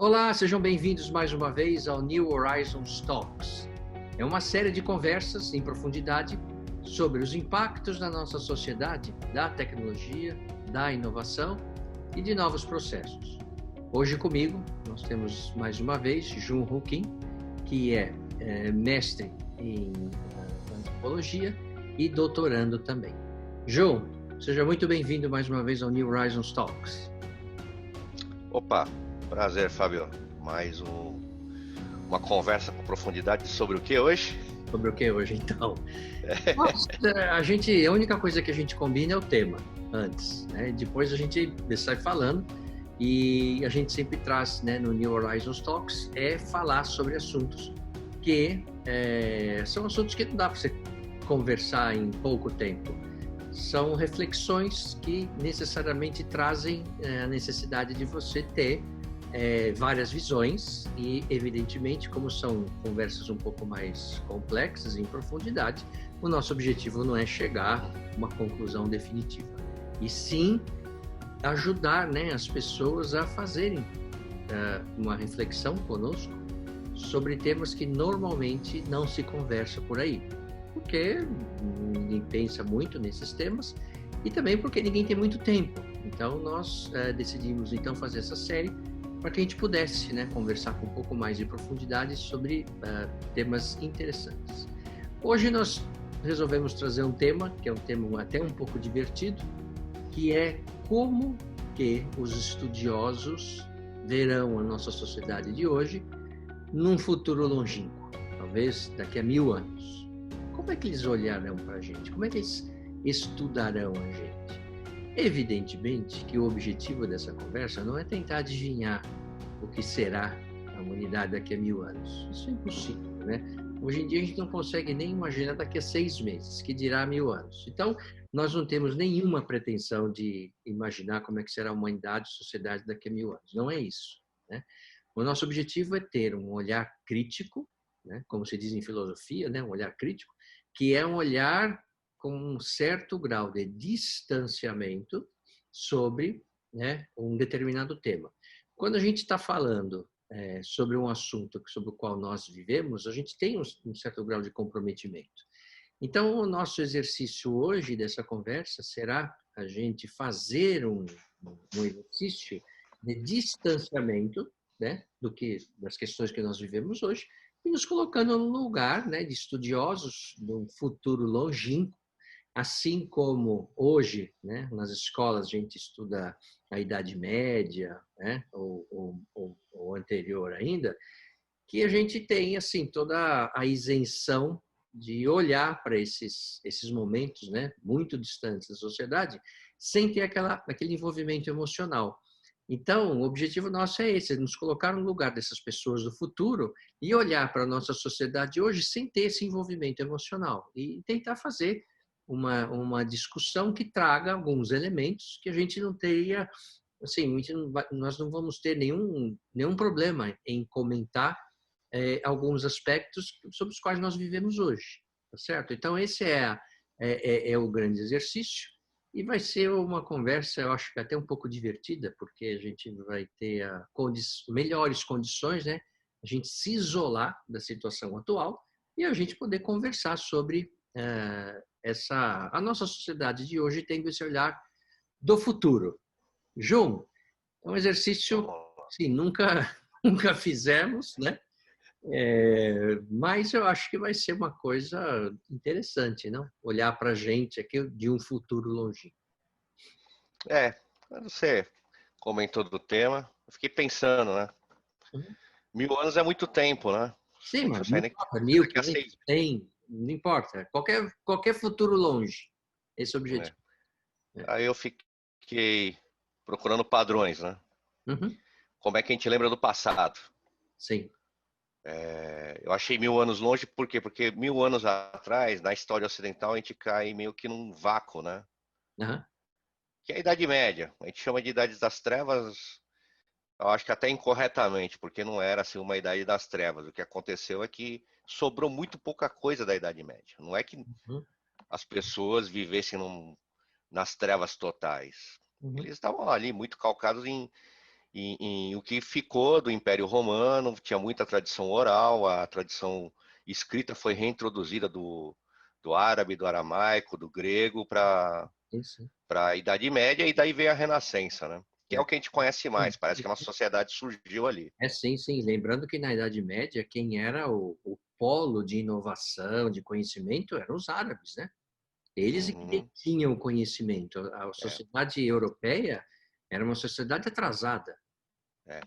Olá, sejam bem-vindos mais uma vez ao New Horizons Talks. É uma série de conversas em profundidade sobre os impactos na nossa sociedade da tecnologia, da inovação e de novos processos. Hoje comigo nós temos mais uma vez Jun Ho Kim, que é mestre em antropologia e doutorando também. Jun, seja muito bem-vindo mais uma vez ao New Horizons Talks. Opa, prazer, Fábio. Uma conversa com profundidade sobre o que hoje? Sobre o que hoje, então? A única coisa que a gente combina é o tema antes, né? Depois a gente sai falando e a gente sempre traz, né, no New Horizons Talks, falar sobre assuntos que são assuntos que não dá para você conversar em pouco tempo. São reflexões que necessariamente trazem a necessidade de você ter várias visões e, evidentemente, como são conversas um pouco mais complexas em profundidade, o nosso objetivo não é chegar a uma conclusão definitiva, e sim ajudar, né, as pessoas a fazerem uma reflexão conosco sobre temas que normalmente não se conversa por aí, porque ninguém pensa muito nesses temas e também porque ninguém tem muito tempo. Então nós decidimos então fazer essa série para que a gente pudesse, né, conversar com um pouco mais de profundidade sobre temas interessantes. Hoje nós resolvemos trazer um tema que é um tema até um pouco divertido, que é como que os estudiosos verão a nossa sociedade de hoje num futuro longínquo, talvez daqui a 1000 anos. Como é que eles olharão para a gente? Como é que eles estudarão a gente? Evidentemente que o objetivo dessa conversa não é tentar adivinhar o que será a humanidade daqui a 1000 anos. Isso é impossível, né? Hoje em dia a gente não consegue nem imaginar daqui a 6 meses, que dirá 1000 anos. Então, nós não temos nenhuma pretensão de imaginar como é que será a humanidade e a sociedade daqui a 1000 anos. Não é isso, né? O nosso objetivo é ter um olhar crítico, né? Como se diz em filosofia, né? Um olhar crítico, que é um olhar com um certo grau de distanciamento sobre, né, um determinado tema. Quando a gente está falando sobre um assunto sobre o qual nós vivemos, a gente tem um certo grau de comprometimento. Então, o nosso exercício hoje dessa conversa será a gente fazer um exercício de distanciamento, né, das questões que nós vivemos hoje e nos colocando no lugar, né, de estudiosos de um futuro longínquo. Assim como hoje, né, nas escolas a gente estuda a Idade Média, né, ou anterior ainda, que a gente tem assim toda a isenção de olhar para esses momentos, né, muito distantes da sociedade, sem ter aquele envolvimento emocional. Então, o objetivo nosso é esse, nos colocar no lugar dessas pessoas do futuro e olhar para a nossa sociedade hoje sem ter esse envolvimento emocional e tentar fazer uma discussão que traga alguns elementos que a gente não teria, assim, nós não vamos ter nenhum problema em comentar alguns aspectos sobre os quais nós vivemos hoje, tá certo? Então esse é o grande exercício e vai ser uma conversa, eu acho que até um pouco divertida, porque a gente vai ter melhores condições, né? A gente se isolar da situação atual e a gente poder conversar sobre a nossa sociedade de hoje tendo esse olhar do futuro. João, é um exercício que nunca fizemos, né? Mas eu acho que vai ser uma coisa interessante, não? Olhar para a gente aqui de um futuro longínquo. Você comentou do tema, eu fiquei pensando, né? Uhum. 1000 anos é muito tempo, né? Sim, mas Não não nem importa, 1000, daqui a 6 100, não importa. Qualquer futuro longe, esse é o meses, né? objetivo. Aí eu fiquei procurando padrões, né? Uhum. Como é que a gente lembra do passado? Sim. Eu achei 1000 anos longe, por quê? Porque 1000 anos atrás, na história ocidental, a gente cai meio que num vácuo, né? Uhum. Que é a Idade Média. A gente chama de Idade das Trevas, eu acho que até incorretamente, porque não era assim uma Idade das Trevas. O que aconteceu é que sobrou muito pouca coisa da Idade Média. Não é que Uhum. as pessoas vivessem nas trevas totais. Uhum. Eles estavam ali muito calcados em o que ficou do Império Romano, tinha muita tradição oral, a tradição escrita foi reintroduzida do árabe, do aramaico, do grego para Isso. a Idade Média, e daí veio a Renascença, né? Que é É. o que a gente conhece mais, parece que a nossa sociedade surgiu ali. Sim, sim. Lembrando que na Idade Média, quem era o polo de inovação, de conhecimento, eram os árabes, né? Eles é que Uhum, detinham o conhecimento. A é, sociedade europeia era uma sociedade atrasada. é.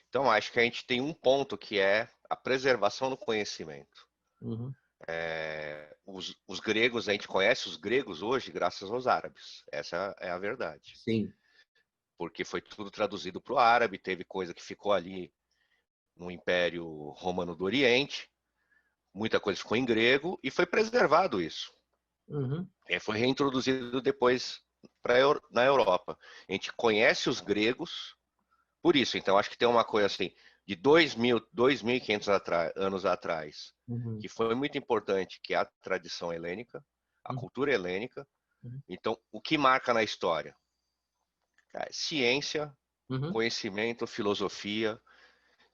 Então, acho que a gente tem um ponto que é a preservação do conhecimento. Uhum. Os gregos, a gente conhece os gregos hoje graças aos árabes. Essa é a verdade. Sim. Porque foi tudo traduzido para o árabe, teve coisa que ficou ali no Império Romano do Oriente, muita coisa ficou em grego e foi preservado isso. Uhum. E foi reintroduzido depois na Europa. A gente conhece os gregos por isso. Então, acho que tem uma coisa assim, de 2.500 anos atrás, Uhum. que foi muito importante, que é a tradição helênica, a Uhum. cultura helênica. Uhum. Então, o que marca na história? Cara, ciência, Uhum. conhecimento, filosofia.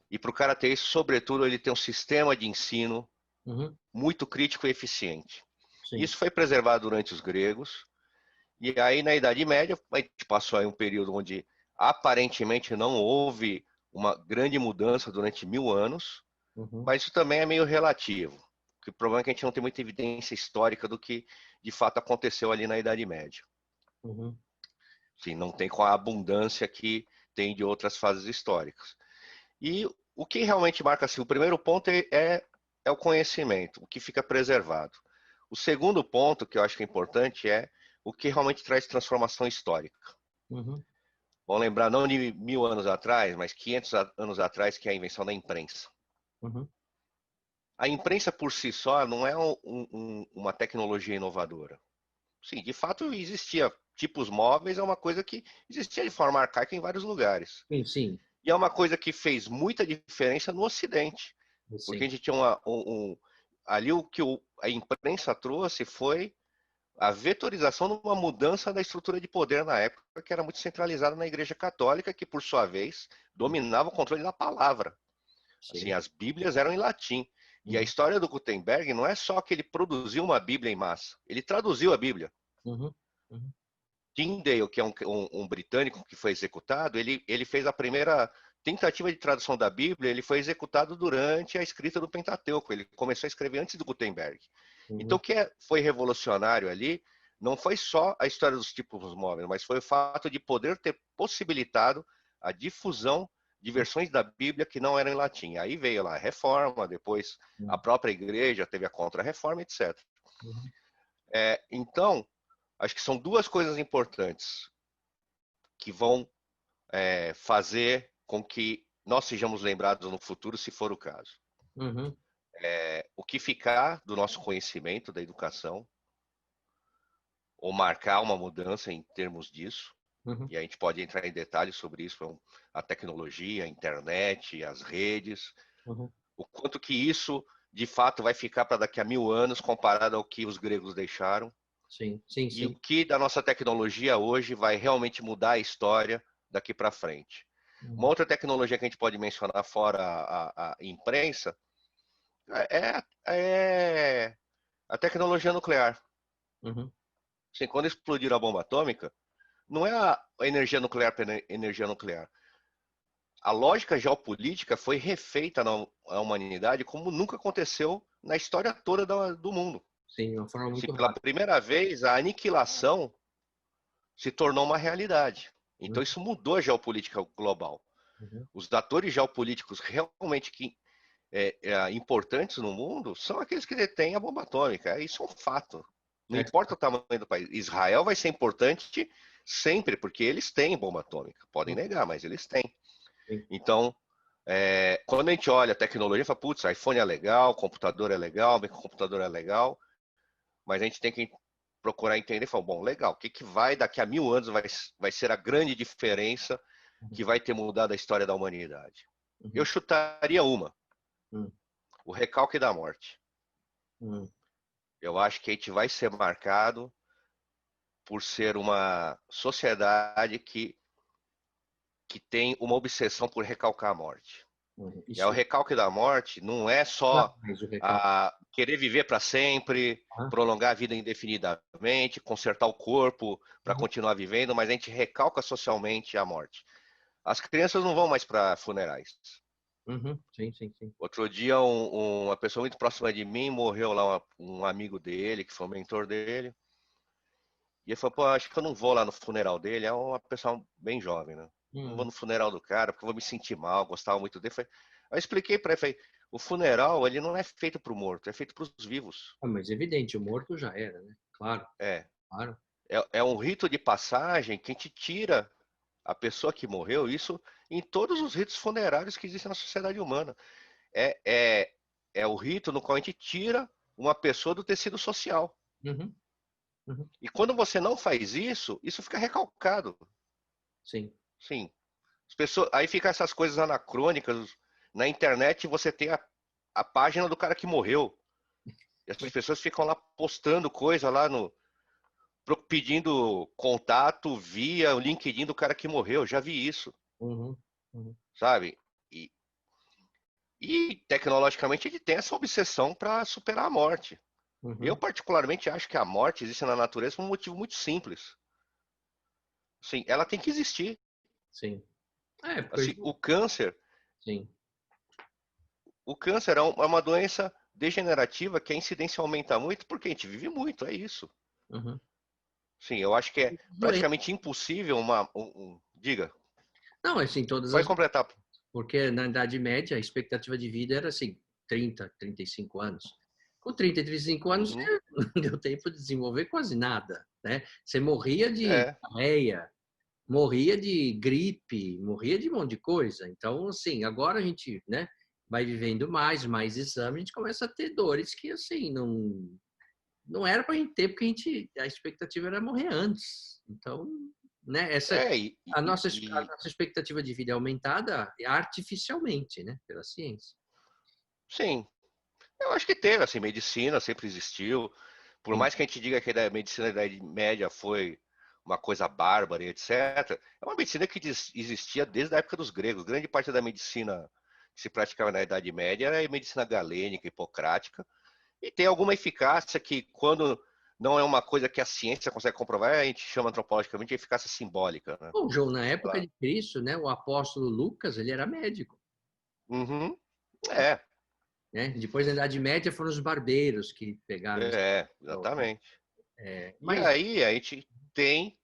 E para o cara ter isso, sobretudo, ele tem um sistema de ensino Uhum. muito crítico e eficiente. Sim. Isso foi preservado durante os gregos. E aí, na Idade Média, a gente passou aí um período onde aparentemente não houve uma grande mudança durante 1000 anos, Uhum. mas isso também é meio relativo. O problema é que a gente não tem muita evidência histórica do que de fato aconteceu ali na Idade Média. Uhum. Sim, não tem com a abundância que tem de outras fases históricas. E o que realmente marca assim, o primeiro ponto é o conhecimento, o que fica preservado. O segundo ponto que eu acho que é importante é o que realmente traz transformação histórica. Uhum. Vamos lembrar não de 1000 anos atrás, mas 500 anos atrás, que é a invenção da imprensa. Uhum. A imprensa por si só não é uma tecnologia inovadora. Sim, de fato existia tipos móveis, é uma coisa que existia de forma arcaica em vários lugares. Sim, sim. E é uma coisa que fez muita diferença no Ocidente, porque a Sim. gente tinha ali o que a imprensa trouxe foi a vetorização de uma mudança da estrutura de poder na época, que era muito centralizada na Igreja Católica, que por sua vez dominava o controle da palavra. Assim, Sim. as Bíblias eram em latim. E a Uhum. história do Gutenberg não é só que ele produziu uma Bíblia em massa, ele traduziu a Bíblia. Uhum. Uhum. Tyndale, que é um britânico que foi executado, ele fez a primeira tentativa de tradução da Bíblia, ele foi executado durante a escrita do Pentateuco, ele começou a escrever antes do Gutenberg. Então, o Uhum. que foi revolucionário ali não foi só a história dos tipos móveis, mas foi o fato de poder ter possibilitado a difusão de versões da Bíblia que não eram em latim. Aí veio lá a Reforma, depois a Uhum. própria Igreja teve a Contra-Reforma, etc. Uhum. Então, acho que são duas coisas importantes que vão fazer com que nós sejamos lembrados no futuro, se for o caso. Uhum. O que ficar do nosso conhecimento da educação, ou marcar uma mudança em termos disso, Uhum. e a gente pode entrar em detalhes sobre isso, a tecnologia, a internet, as redes, Uhum. o quanto que isso de fato vai ficar para daqui a 1000 anos comparado ao que os gregos deixaram, Sim, sim, e o sim. que da nossa tecnologia hoje vai realmente mudar a história daqui para frente. Uma Uhum. outra tecnologia que a gente pode mencionar fora a imprensa é a tecnologia nuclear. Uhum. Assim, quando explodiram a bomba atômica, não é a energia nuclear pela energia nuclear. A lógica geopolítica foi refeita na humanidade como nunca aconteceu na história toda do mundo. Sim, de uma forma Se muito pela rápida. primeira vez a aniquilação se tornou uma realidade. Então Uhum. isso mudou a geopolítica global. Uhum. Os atores geopolíticos realmente importantes no mundo são aqueles que detêm a bomba atômica. Isso é um fato. Não É, importa o tamanho do país. Israel vai ser importante sempre, porque eles têm bomba atômica. Podem uhum. negar, mas eles têm. Sim. Então, quando a gente olha a tecnologia, fala, putz, iPhone é legal, computador é legal, computador é legal, mas a gente tem que procurar entender e falar, bom, legal, o que vai daqui a 1000 anos vai ser a grande diferença Uhum. que vai ter mudado a história da humanidade? Eu Uhum. chutaria uma, Uhum. o recalque da morte. Uhum. Eu acho que a gente vai ser marcado por ser uma sociedade que que tem uma obsessão por recalcar a morte. O Isso. recalque da morte não é só Mas o recalque. querer viver para sempre, Ah, prolongar a vida indefinidamente, consertar o corpo para uhum, continuar vivendo, mas a gente recalca socialmente a morte. As crianças não vão mais para funerais. uhum, sim, sim, sim. Outro dia, uma pessoa muito próxima de mim morreu lá, um amigo dele, que foi um mentor dele. E ele falou, pô, acho que eu não vou lá no funeral dele. É uma pessoa bem jovem, né? Não vou Hum. no funeral do cara porque eu vou me sentir mal, gostava muito dele. Eu expliquei pra ele, falei, o funeral, ele não é feito pro morto, é feito pros vivos. Ah, mas evidente, o morto já era, né? Claro, É, claro. é um rito de passagem que a gente tira a pessoa que morreu, isso em todos os ritos funerários que existem na sociedade humana. É, é, é o rito no qual a gente tira uma pessoa do tecido social. Uhum, uhum, E quando você não faz isso, isso fica recalcado. sim. Sim. As pessoas, aí fica essas coisas anacrônicas. Na internet você tem a página do cara que morreu. E as pessoas ficam lá postando coisa lá no. Pedindo contato via o LinkedIn do cara que morreu. Já vi isso, Uhum, uhum, sabe? E, e tecnologicamente ele tem essa obsessão para superar a morte. Eu, uhum, particularmente, acho que a morte existe na natureza por um motivo muito simples. Sim, ela tem que existir. sim. É, Assim, porque. Sim. o câncer é uma doença degenerativa que a incidência aumenta muito porque a gente vive muito, é isso. Uhum. Sim, eu acho que é Doença. praticamente impossível diga, Não, assim, todas pode as. completar. Porque na Idade Média a expectativa de vida era assim, 30, 35 anos. Com 30 e 35 anos, Uhum, você não deu tempo de desenvolver quase nada, né? Você morria de é, diarreia, morria de gripe, morria de um monte de coisa. Então, assim, agora a gente, né, vai vivendo mais exame, a gente começa a ter dores que, assim, não era para a gente ter, porque a expectativa era morrer antes. Então, né, é e, a nossa expectativa de vida é aumentada artificialmente, né, pela ciência. sim, eu acho que teve, assim, medicina sempre existiu. Por Sim. mais que a gente diga que a medicina da Idade Média foi uma coisa bárbara, e etc., é uma medicina que existia desde a época dos gregos. Grande parte da medicina que se praticava na Idade Média era a medicina galênica, hipocrática, e tem alguma eficácia que, quando não é uma coisa que a ciência consegue comprovar, a gente chama antropologicamente de eficácia simbólica, né? Bom, João, na época Ela- de Cristo, né, o apóstolo Lucas, ele era médico, Uhum, é, né? Depois, na Idade Média, foram os barbeiros que pegaram esse papel, né? exatamente. E Mas, aí a gente tem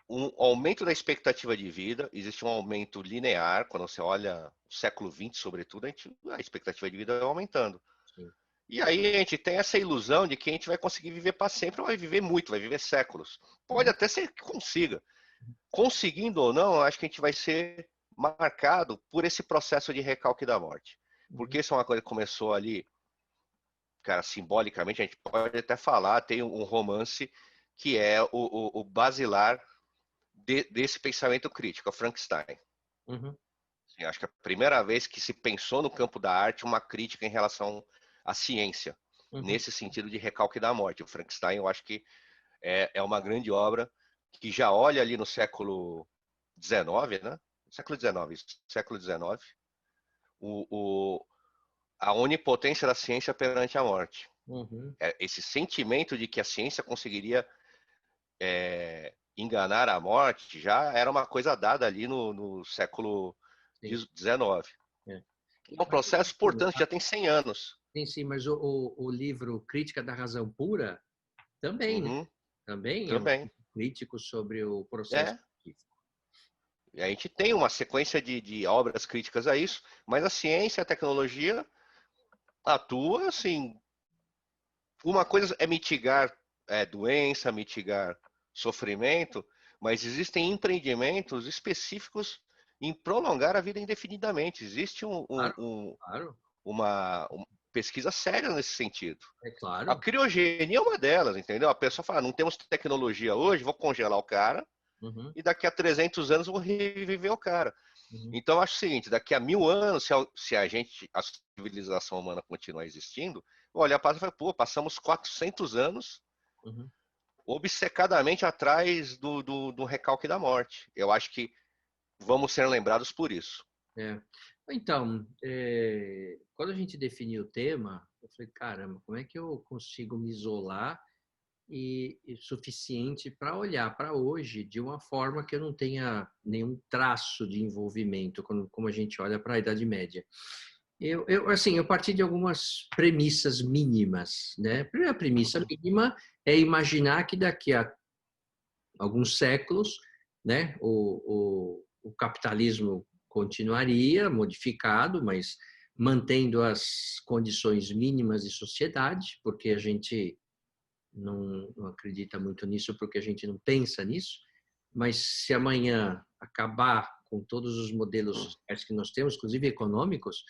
um aumento da expectativa de vida, existe um aumento linear, quando você olha o século XX, sobretudo, a expectativa de vida vai aumentando. sim. E aí a gente tem essa ilusão de que a gente vai conseguir viver para sempre, vai viver muito, vai viver séculos. Pode Uhum, até ser que consiga. Conseguindo ou não, acho que a gente vai ser marcado por esse processo de recalque da morte. uhum, Porque isso é uma coisa que começou ali, cara, simbolicamente, a gente pode até falar, tem um romance que é o basilar desse pensamento crítico, o Frankenstein. uhum, Assim, acho que é a primeira vez que se pensou no campo da arte uma crítica em relação à ciência, uhum. nesse sentido de recalque da morte. O Frankenstein, eu acho que é uma grande obra que já olha ali no século XIX, né? Século XIX, século XIX, o, o, a onipotência da ciência perante a morte. Uhum. Esse sentimento de que a ciência conseguiria enganar a morte já era uma coisa dada ali no século Sim, XIX. é. É um Mas, processo, portanto, já tem 100 anos. sim, mas o livro Crítica da Razão Pura também, né? Uhum, Também é um também. crítico sobre o processo É. científico. E a gente tem uma sequência de obras críticas a isso, mas a ciência, a tecnologia atua assim. Uma coisa é mitigar doença, mitigar sofrimento, mas existem empreendimentos específicos em prolongar a vida indefinidamente. Existe Claro, claro, uma pesquisa séria nesse sentido. é A claro. criogenia é uma delas, entendeu? A pessoa fala, não temos tecnologia hoje, vou congelar o cara Uhum, e daqui a 300 anos vou reviver o cara. uhum, Então, eu acho o seguinte, daqui a 1000 anos, a civilização humana continuar existindo, olha, e fala, pô, passamos 400 anos uhum. obcecadamente atrás do recalque da morte. Eu acho que vamos ser lembrados por isso. É. Então, quando a gente definiu o tema, eu falei, caramba, como é que eu consigo me isolar e suficiente para olhar para hoje de uma forma que eu não tenha nenhum traço de envolvimento, como a gente olha para a Idade Média. Assim, eu parti de algumas premissas mínimas, né? A primeira premissa mínima é imaginar que daqui a alguns séculos, né, o capitalismo continuaria modificado, mas mantendo as condições mínimas de sociedade, porque a gente não acredita muito nisso, porque a gente não pensa nisso, mas se amanhã acabar com todos os modelos sociais que nós temos, inclusive econômicos,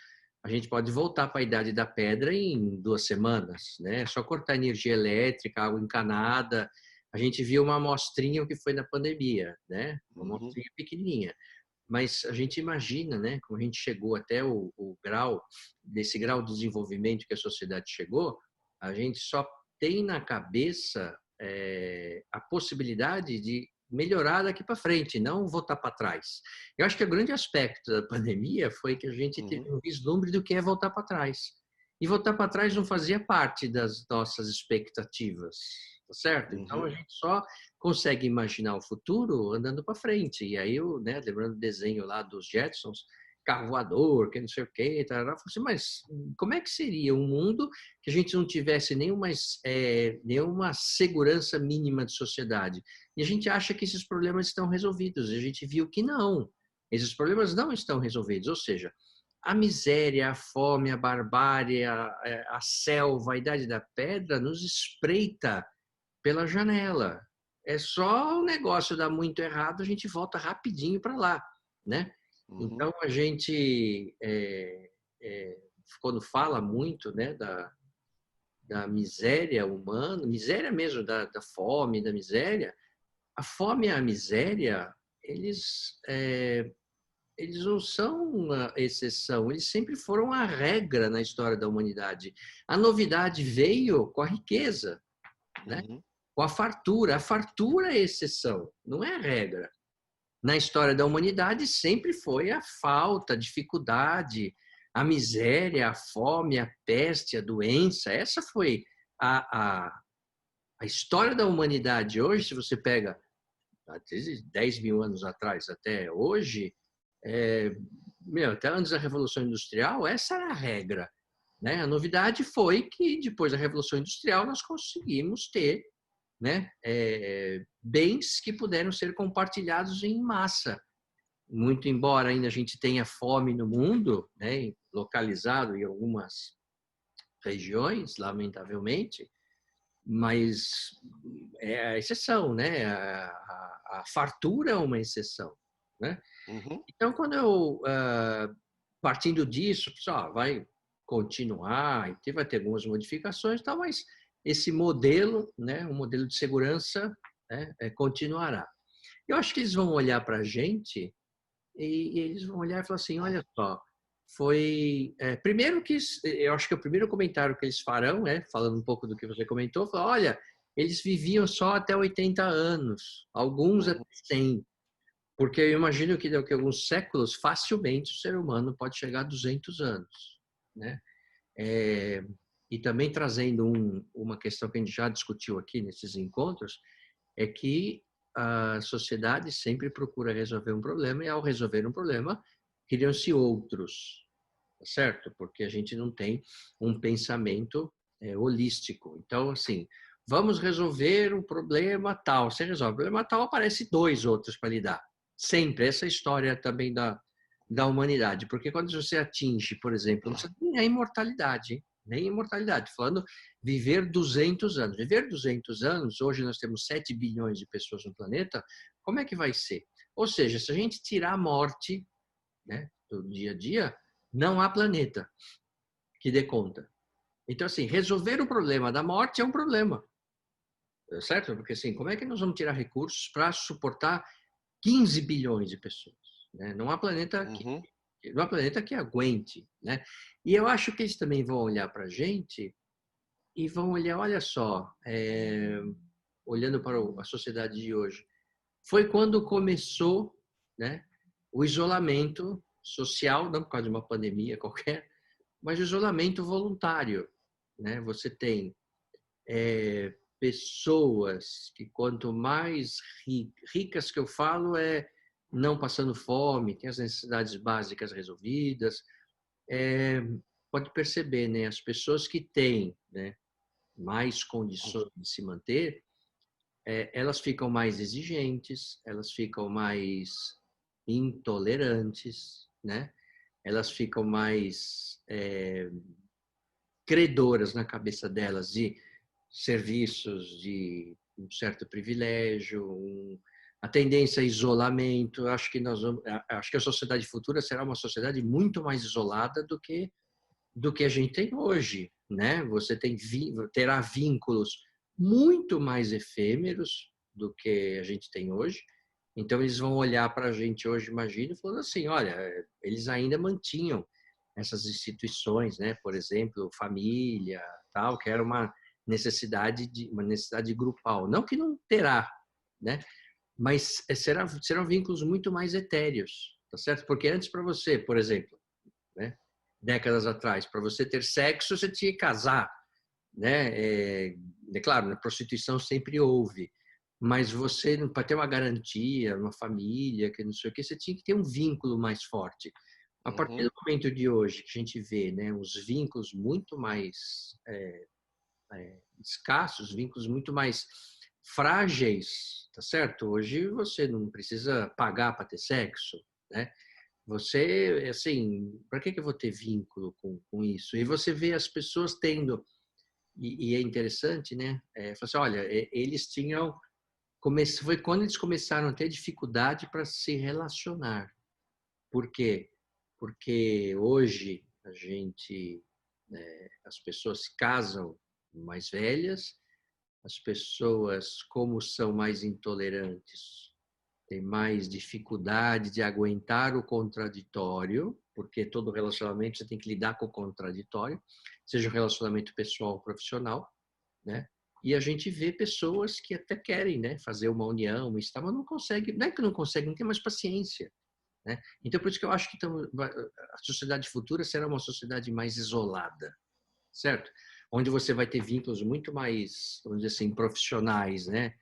a gente pode voltar para a Idade da Pedra em 2 semanas, né? É só cortar energia elétrica, água encanada. A gente viu uma amostrinha o que foi na pandemia, né? Uma amostrinha pequenininha. Mas a gente imagina, né? Como a gente chegou até o grau, desse grau de desenvolvimento que a sociedade chegou, a gente só tem na cabeça a possibilidade de melhorar daqui para frente, não voltar para trás. Eu acho que o grande aspecto da pandemia foi que a gente teve um vislumbre do que é voltar para trás. E voltar para trás não fazia parte das nossas expectativas, tá certo? Então a gente só consegue imaginar o futuro andando para frente. E aí, né, lembrando o desenho lá dos Jetsons, carro voador, que não sei o quê, tarará, assim, mas como é que seria um mundo que a gente não tivesse nenhuma segurança mínima de sociedade? E a gente acha que esses problemas estão resolvidos. E a gente viu que não. Esses problemas não estão resolvidos. Ou seja, a miséria, a fome, a barbárie, a selva, a idade da pedra nos espreita pela janela. É só o negócio dar muito errado, a gente volta rapidinho para lá, né? Então a gente, quando fala muito, né, da miséria humana, miséria mesmo, da fome, da miséria, a fome e a miséria, eles não são uma exceção, eles sempre foram a regra na história da humanidade. A novidade veio com a riqueza, né? Com a fartura. A fartura é a exceção, não é a regra. Na história da humanidade sempre foi a falta, a dificuldade, a miséria, a fome, a peste, a doença. Essa foi a história da humanidade. Hoje, se você pega 10 mil anos atrás até hoje, até antes da Revolução Industrial, essa era a regra, né? A novidade foi que depois da Revolução Industrial nós conseguimos ter, né, bens que puderam ser compartilhados em massa. Muito embora ainda a gente tenha fome no mundo, né, localizado em algumas regiões, lamentavelmente, mas é a exceção, né? A fartura é uma exceção, né? Então, quando eu, partindo disso, pessoal, vai continuar, e vai ter algumas modificações e tal, mas esse modelo, né, o modelo de segurança, né, continuará. Eu acho que eles vão olhar para a gente e eles vão olhar e falar assim, olha só, primeiro que eu acho que o primeiro comentário que eles farão, falando um pouco do que você comentou, falar, olha, eles viviam só até 80 anos, alguns até 100, porque eu imagino que daqui a alguns séculos facilmente o ser humano pode chegar a 200 anos, né? E também trazendo uma questão que a gente já discutiu aqui nesses encontros, é que a sociedade sempre procura resolver um problema e ao resolver um problema criam-se outros, tá certo? Porque a gente não tem um pensamento holístico. Então, assim, vamos resolver um problema tal. Você resolve o problema tal, aparece 2 outros para lidar. Sempre. Essa é a história também da humanidade. Porque quando você atinge, por exemplo, não precisa nem a imortalidade, hein? Nem imortalidade. Falando viver 200 anos. Viver 200 anos, hoje nós temos 7 bilhões de pessoas no planeta, como é que vai ser? Ou seja, se a gente tirar a morte, né, do dia a dia, não há planeta que dê conta. Então, assim, resolver o problema da morte é um problema, certo? Porque, assim, como é que nós vamos tirar recursos para suportar 15 bilhões de pessoas? Né? Não há planeta que aguente, né? E eu acho que eles também vão olhar para a gente e vão olhar, olha só, olhando para a sociedade de hoje, foi quando começou, né, o isolamento social, não por causa de uma pandemia qualquer, mas o isolamento voluntário, né? Você tem pessoas que quanto mais ricas que eu falo não passando fome, tem as necessidades básicas resolvidas, pode perceber, né? As pessoas que têm, né, mais condições de se manter, elas ficam mais exigentes, elas ficam mais intolerantes, né? Elas ficam mais credoras na cabeça delas de serviços de um certo privilégio, a tendência a isolamento. Acho que acho que a sociedade futura será uma sociedade muito mais isolada do que a gente tem hoje, né? Você terá vínculos muito mais efêmeros do que a gente tem hoje. Então eles vão olhar para a gente hoje, imagino, falando assim, olha, eles ainda mantinham essas instituições, né? Por exemplo, família, tal, que era uma necessidade grupal. Não que não terá, né? Mas serão vínculos muito mais etéreos, tá certo? Porque antes para você, por exemplo, né? Décadas atrás, para você ter sexo, você tinha que casar, né? Claro, na prostituição sempre houve, mas você, para ter uma garantia, uma família, que não sei o que, você tinha que ter um vínculo mais forte. A partir do momento de hoje que a gente vê, né, os vínculos muito mais escassos, vínculos muito mais frágeis, tá certo? Hoje você não precisa pagar para ter sexo, né? Você, assim, para que eu vou ter vínculo com isso? E você vê as pessoas tendo, e é interessante, né? Assim, olha, eles tinham, foi quando eles começaram a ter dificuldade para se relacionar. Por quê? Porque hoje as pessoas se casam mais velhas, as pessoas, como são mais intolerantes, têm mais dificuldade de aguentar o contraditório, porque todo relacionamento você tem que lidar com o contraditório, seja um relacionamento pessoal ou profissional, né? E a gente vê pessoas que até querem, né, fazer uma união, mas não conseguem, não é que não conseguem, não tem mais paciência, né? Então, por isso que eu acho que a sociedade futura será uma sociedade mais isolada, certo? Onde você vai ter vínculos muito mais, vamos dizer assim, profissionais, né?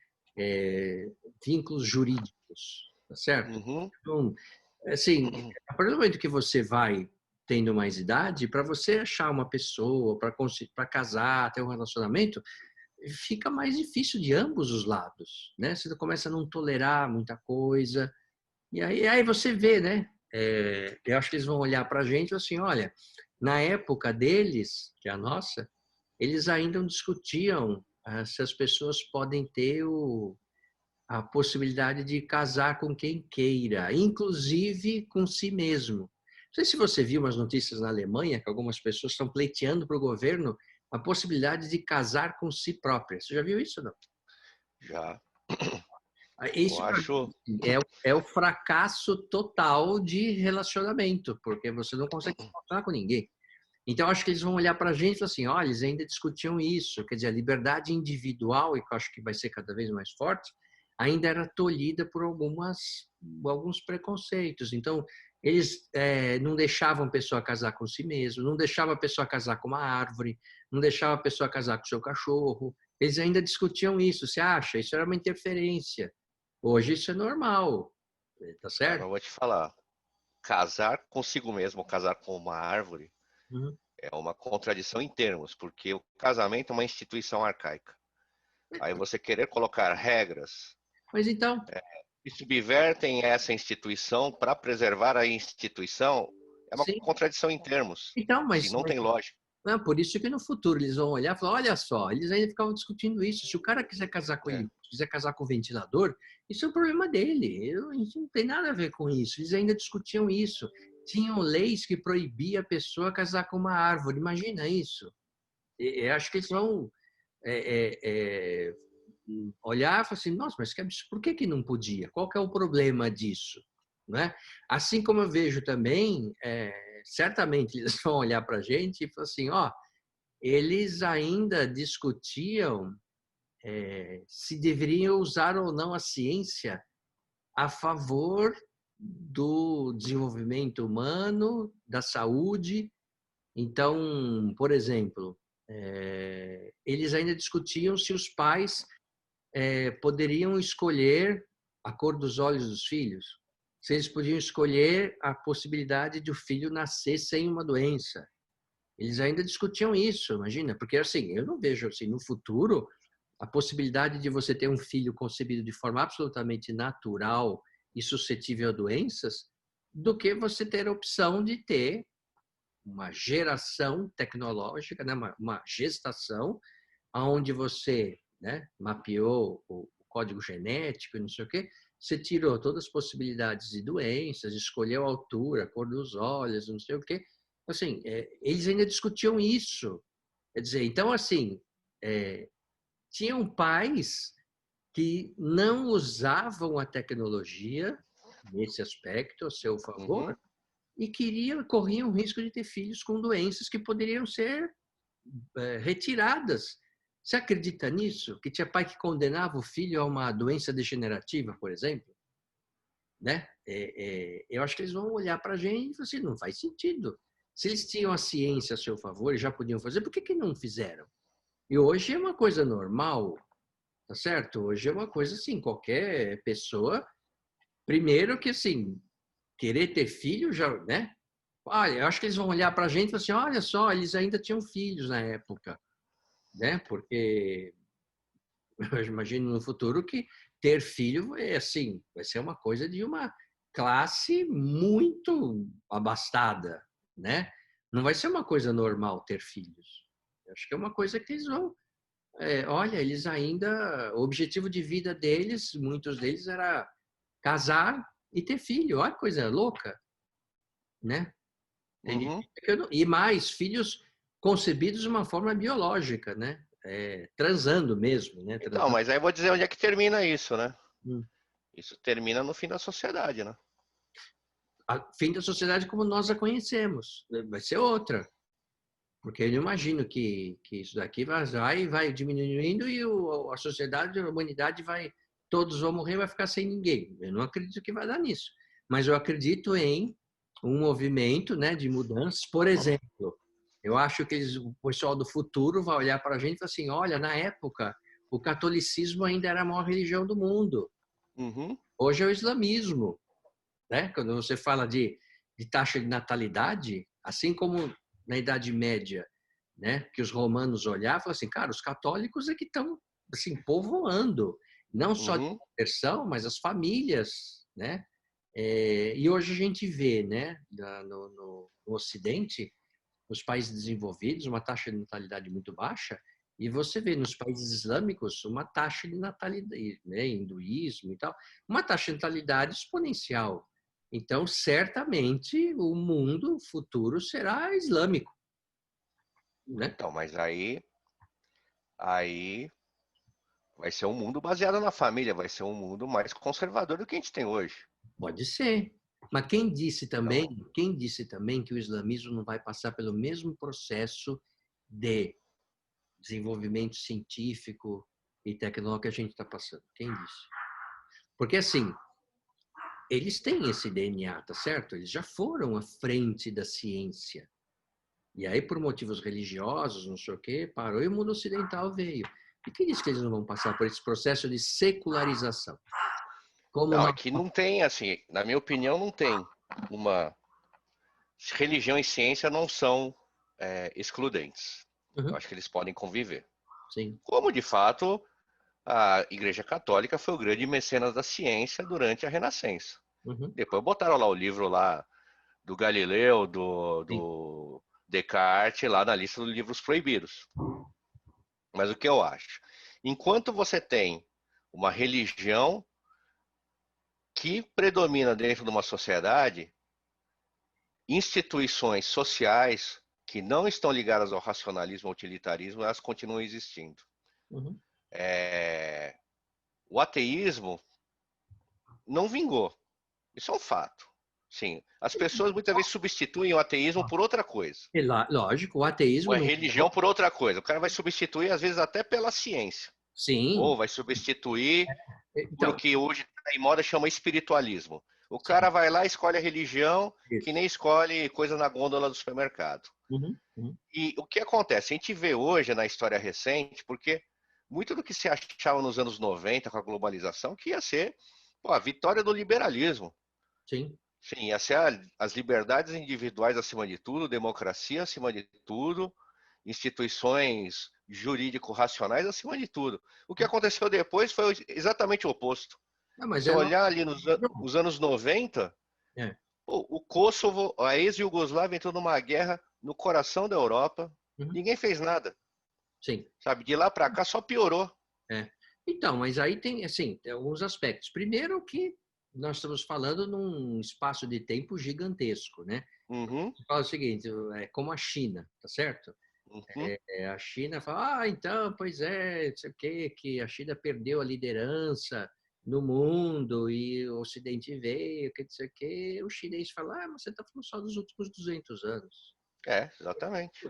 Vínculos jurídicos, tá certo? Então, assim, a partir do momento que você vai tendo mais idade, para você achar uma pessoa, para casar, ter um relacionamento, fica mais difícil de ambos os lados, né? Você começa a não tolerar muita coisa, e aí você vê, né? Eu acho que eles vão olhar para a gente assim, olha, na época deles, que é a nossa, eles ainda discutiam se as pessoas podem ter a possibilidade de casar com quem queira, inclusive com si mesmo. Não sei se você viu umas notícias na Alemanha que algumas pessoas estão pleiteando para o governo a possibilidade de casar com si próprias. Você já viu isso, não? Já. Eu Isso acho. é o fracasso total de relacionamento, porque você não consegue se relacionar com ninguém. Então, acho que eles vão olhar para a gente e falar assim, olha, eles ainda discutiam isso, quer dizer, a liberdade individual, e que eu acho que vai ser cada vez mais forte, ainda era tolhida por alguns preconceitos. Então, eles não deixavam a pessoa casar com si mesmo, não deixavam a pessoa casar com uma árvore, não deixavam a pessoa casar com o seu cachorro. Eles ainda discutiam isso. Você acha? Isso era uma interferência. Hoje isso é normal, tá Mas certo? eu vou te falar. Casar consigo mesmo, casar com uma árvore, Uhum. é uma contradição em termos, porque o casamento é uma instituição arcaica. Aí você querer colocar regras Mas então, que subvertem essa instituição para preservar a instituição é uma sim. contradição em termos. Então, Se não tem lógica. não, por isso que no futuro eles vão olhar e falar, olha só, eles ainda ficavam discutindo isso. Se o cara quiser casar com É. ele, quiser casar com o ventilador, isso é um problema dele. A gente não tem nada a ver com isso. Eles ainda discutiam isso. Tinham leis que proibiam a pessoa casar com uma árvore. Imagina isso. Eu acho que eles vão olhar e falar assim, nossa, mas que absurdo, por que não podia? Qual que é o problema disso? Né? Assim como eu vejo também, certamente eles vão olhar para a gente e falar assim, ó, eles ainda discutiam se deveriam usar ou não a ciência a favor do desenvolvimento humano, da saúde. Então, por exemplo, eles ainda discutiam se os pais poderiam escolher a cor dos olhos dos filhos, se eles podiam escolher a possibilidade de o filho nascer sem uma doença. Eles ainda discutiam isso, imagina, porque assim, eu não vejo assim no futuro a possibilidade de você ter um filho concebido de forma absolutamente natural e suscetível a doenças, do que você ter a opção de ter uma geração tecnológica, né? uma gestação, onde você, né, mapeou o código genético e não sei o quê, você tirou todas as possibilidades de doenças, escolheu a altura, a cor dos olhos, não sei o quê. Assim, eles ainda discutiam isso. Quer dizer, então, assim, tinham pais que não usavam a tecnologia nesse aspecto a seu favor Uhum. e corriam o risco de ter filhos com doenças que poderiam ser retiradas. Você acredita nisso? Que tinha pai que condenava o filho a uma doença degenerativa, por exemplo? Né? Eu acho que eles vão olhar para a gente e falar assim, não faz sentido. Se eles tinham a ciência a seu favor e já podiam fazer, por que não fizeram? E hoje é uma coisa normal, tá certo? Hoje é uma coisa assim, qualquer pessoa, primeiro que assim, querer ter filho já, né? Olha, eu acho que eles vão olhar para a gente e falar assim, olha só, eles ainda tinham filhos na época, né? Porque eu imagino no futuro que ter filho é assim, vai ser uma coisa de uma classe muito abastada, né? Não vai ser uma coisa normal ter filhos. Eu acho que é uma coisa que eles vão. Olha, eles ainda. O objetivo de vida deles, muitos deles, era casar e ter filho. Olha que coisa louca, né? Uhum. E mais, filhos concebidos de uma forma biológica, né? Transando mesmo, né? Então, Transando. mas aí eu vou dizer onde é que termina isso, né? Hum. Isso termina no fim da sociedade, né? A fim da sociedade como nós a conhecemos. Vai ser outra. Porque eu não imagino que isso daqui vai diminuindo e a sociedade, a humanidade vai. Todos vão morrer, vai ficar sem ninguém. Eu não acredito que vai dar nisso. Mas eu acredito em um movimento, né, de mudanças. Por exemplo, eu acho que o pessoal do futuro vai olhar para a gente e falar assim: olha, na época, o catolicismo ainda era a maior religião do mundo. Uhum. Hoje é o islamismo. Né? Quando você fala de taxa de natalidade, assim como na Idade Média, né? Que os romanos olhavam e falavam assim, cara, os católicos é que estão assim, povoando, não só de Uhum. conversão, mas as famílias, né? E hoje a gente vê, né, no Ocidente, nos países desenvolvidos, uma taxa de natalidade muito baixa, e você vê nos países islâmicos uma taxa de natalidade, né, hinduísmo e tal, uma taxa de natalidade exponencial. Então, certamente, o mundo futuro será islâmico, né? Então, mas aí vai ser um mundo baseado na família, vai ser um mundo mais conservador do que a gente tem hoje. Pode ser. Mas Então, quem disse também que o islamismo não vai passar pelo mesmo processo de desenvolvimento científico e tecnológico que a gente está passando? Quem disse? Porque assim, eles têm esse DNA, tá certo? Eles já foram à frente da ciência. E aí, por motivos religiosos, não sei o quê, parou e o mundo ocidental veio. E quem disse que eles não vão passar por esse processo de secularização? Como não, nós... é que não tem, assim, na minha opinião, não tem uma. Religião e ciência não são excludentes. Eu Uhum, acho que eles podem conviver. sim. Como, de fato, a Igreja Católica foi o grande mecenas da ciência durante a Renascença. Uhum, Depois botaram lá o livro lá do Galileu, sim. do Descartes, lá na lista dos livros proibidos. Mas o que eu acho? Enquanto você tem uma religião que predomina dentro de uma sociedade, instituições sociais que não estão ligadas ao racionalismo ou utilitarismo, elas continuam existindo. Uhum. É, o ateísmo não vingou. Isso é um fato. Sim, as pessoas muitas vezes substituem o ateísmo por outra coisa. E lógico, o Ou ateísmo a não... religião por outra coisa. O cara vai substituir, às vezes, até pela ciência. Ou Sim. vai substituir por o Então, que hoje está em moda chama espiritualismo. O Sim. cara vai lá e escolhe a religião, que Isso. nem escolhe coisa na gôndola do supermercado. Uhum, uhum. E o que acontece? A gente vê hoje na história recente, porque muito do que se achava nos anos 90 com a globalização, que ia ser a vitória do liberalismo. Sim. Sim, ia ser as liberdades individuais acima de tudo, democracia acima de tudo, instituições jurídico-racionais acima de tudo. O que aconteceu depois foi exatamente o oposto. Não, mas Se é olhar ali nos não. os anos 90, É. pô, o Kosovo, a ex-Yugoslávia entrou numa guerra no coração da Europa, Uhum. ninguém fez nada, Sim. sabe? De lá para cá só piorou. É. Então, mas aí tem, assim, tem alguns aspectos. Primeiro que nós estamos falando num espaço de tempo gigantesco, né? Uhum, Você fala o seguinte, é como a China, tá certo? uhum, A China fala, então, pois é, não sei o quê, que a China perdeu a liderança no mundo e o Ocidente veio, que não sei o quê. O chinês fala, mas você está falando só dos últimos 200 anos. exatamente.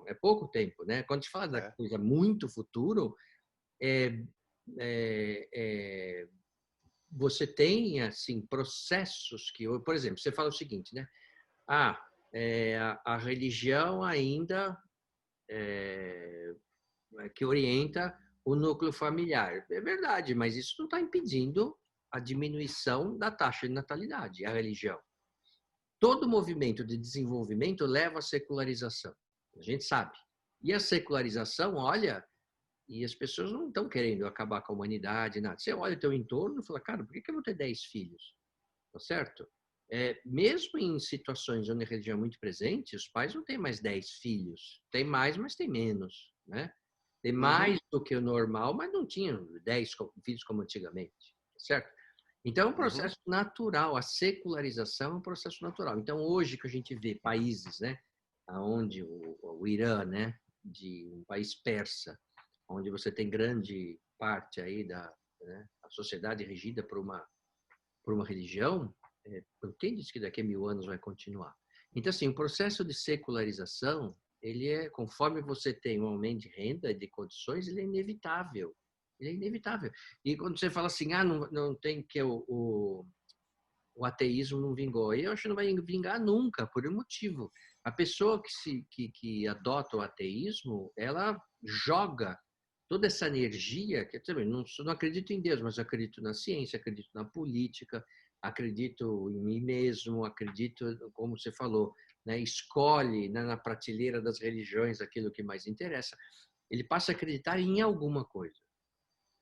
É pouco tempo, né? Quando se fala da É. coisa muito futuro, é, é, é, você tem assim processos que, por exemplo, você fala o seguinte, né? Ah, a religião ainda que orienta o núcleo familiar. É verdade, mas isso não está impedindo a diminuição da taxa de natalidade, a religião. Todo movimento de desenvolvimento leva à secularização. A gente sabe. E a secularização, olha, e as pessoas não estão querendo acabar com a humanidade, nada. Você olha o teu entorno e fala, cara, por que eu vou ter 10 filhos? Tá certo? Mesmo em situações onde a religião é muito presente, os pais não têm mais 10 filhos. Tem mais, mas tem menos, né? Tem Uhum, mais do que o normal, mas não tinham 10 filhos como antigamente, tá certo? Então, é um uhum, processo natural. A secularização é um processo natural. Então, hoje que a gente vê países, né, onde o Irã, né, de um país persa, onde você tem grande parte aí da, né, a sociedade regida por uma religião, quem disse que daqui a 1000 anos vai continuar? Então, assim, o processo de secularização, ele é, conforme você tem um aumento de renda, de condições, ele é inevitável. Ele é inevitável. E quando você fala assim, não tem que o ateísmo não vingou, eu acho que não vai vingar nunca, por um motivo. A pessoa que adota o ateísmo, ela joga toda essa energia, que eu também não acredito em Deus, mas acredito na ciência, acredito na política, acredito em mim mesmo, acredito, como você falou, né, escolhe, né, na prateleira das religiões aquilo que mais interessa. Ele passa a acreditar em alguma coisa,